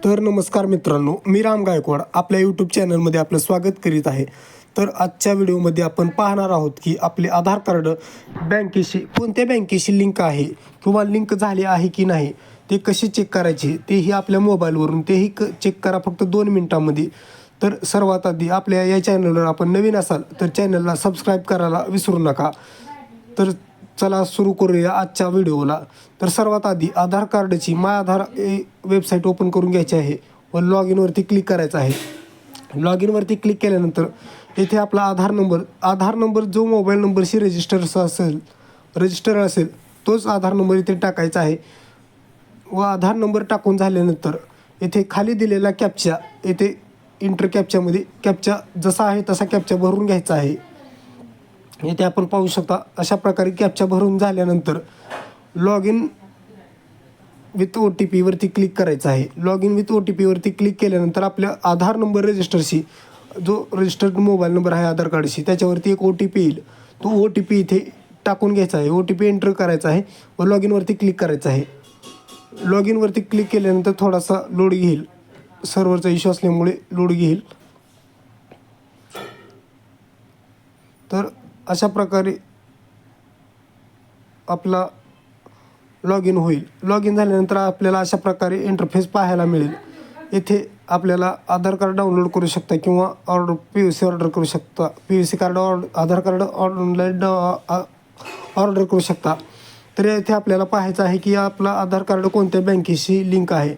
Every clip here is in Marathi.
तर नमस्कार मित्रांनो, मी राम गायकवाड आपल्या यूट्यूब चॅनलमध्ये आपलं स्वागत करीत आहे. तर आजच्या व्हिडिओमध्ये आपण पाहणार आहोत की आपले आधार कार्ड बँकेशी कोणत्या बँकेशी लिंक आहे किंवा लिंक झाले आहे की नाही ते कसे चेक करायचे तेही आपल्या मोबाईलवरून तेही चेक करा फक्त 2 मिनिटांमध्ये. तर सर्वात आधी आपल्या या चॅनलवर आपण नवीन असाल तर चॅनलला सबस्क्राईब करायला विसरू नका. तर चला सुरू करूया आजच्या व्हिडिओला. तर सर्वात आधी आधार कार्डची माय आधार वेबसाईट ओपन करून घ्यायची आहे व लॉग इनवरती क्लिक करायचं आहे. लॉग इनवरती क्लिक केल्यानंतर येथे आपला आधार नंबर जो मोबाईल नंबरशी रजिस्टर असेल तोच आधार नंबर इथे टाकायचा आहे व आधार नंबर टाकून झाल्यानंतर येथे खाली दिलेला कॅप्चा येथे इंटर कॅप्चामध्ये कॅप्चा जसा आहे तसा कॅप्चा भरून घ्यायचा आहे. येथे आपण पाहू शकता अशा प्रकारे कॅप्चा भरून झाल्यानंतर लॉग इन विथ OTP वरती क्लिक करायचं आहे. लॉग इन विथ OTP वरती क्लिक केल्यानंतर आपल्या आधार नंबर रजिस्टरशी जो रजिस्टर्ड मोबाईल नंबर आहे आधार कार्डशी त्याच्यावरती एक OTP येईल. तो OTP इथे टाकून घ्यायचा आहे. OTP एंटर करायचा आहे व लॉग इनवरती क्लिक करायचं आहे. लॉग इनवरती क्लिक केल्यानंतर थोडासा लोड घेईल, सर्व्हरचा इश्यू असल्यामुळे लोड घेईल. तर अशा प्रकारे आपला लॉग इन होईल. लॉग इन झाल्यानंतर आपल्याला अशा प्रकारे इंटरफेस पाहायला मिळेल. येथे आपल्याला आधार कार्ड डाउनलोड करू शकता किंवा PVC ऑर्डर करू शकता. PVC कार्ड आधार कार्ड ऑनलाईन ऑर्डर करू शकता. तर येथे आपल्याला पाहायचं आहे की आपला आधार कार्ड कोणत्या बँकेशी लिंक आहे.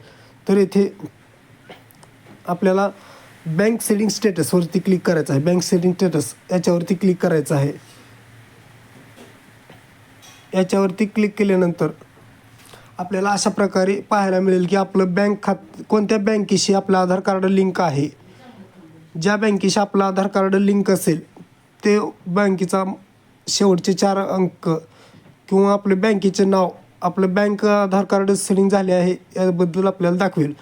तर येथे आपल्याला बँक सेटिंग स्टेटसवरती क्लिक करायचं आहे. बँक सेटिंग स्टेटस याच्यावरती क्लिक करायचं आहे. याच्यावरती क्लिक केल्यानंतर आपल्याला अशा प्रकारे पाहायला मिळेल की आपलं कोणत्या बँकेशी आपलं आधार कार्ड लिंक आहे. ज्या बँकेशी आपलं आधार कार्ड लिंक असेल ते बँकेचा शेवटचे 4 अंक किंवा आपल्या बँकेचे नाव आपलं बँक आधार कार्ड सेटिंग झाले आहे याबद्दल आपल्याला दाखवेल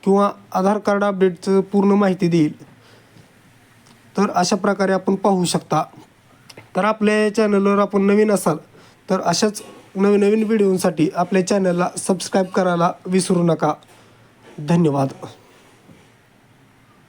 किंवा आधार कार्ड अपडेटचं पूर्ण माहिती देईल. तर अशा प्रकारे आपण पाहू शकता. तर आपल्या चॅनलवर आपण नवीन असाल तर अशाच नवीन व्हिडिओसाठी आपल्या चॅनलला सबस्क्राईब करायला विसरू नका. धन्यवाद.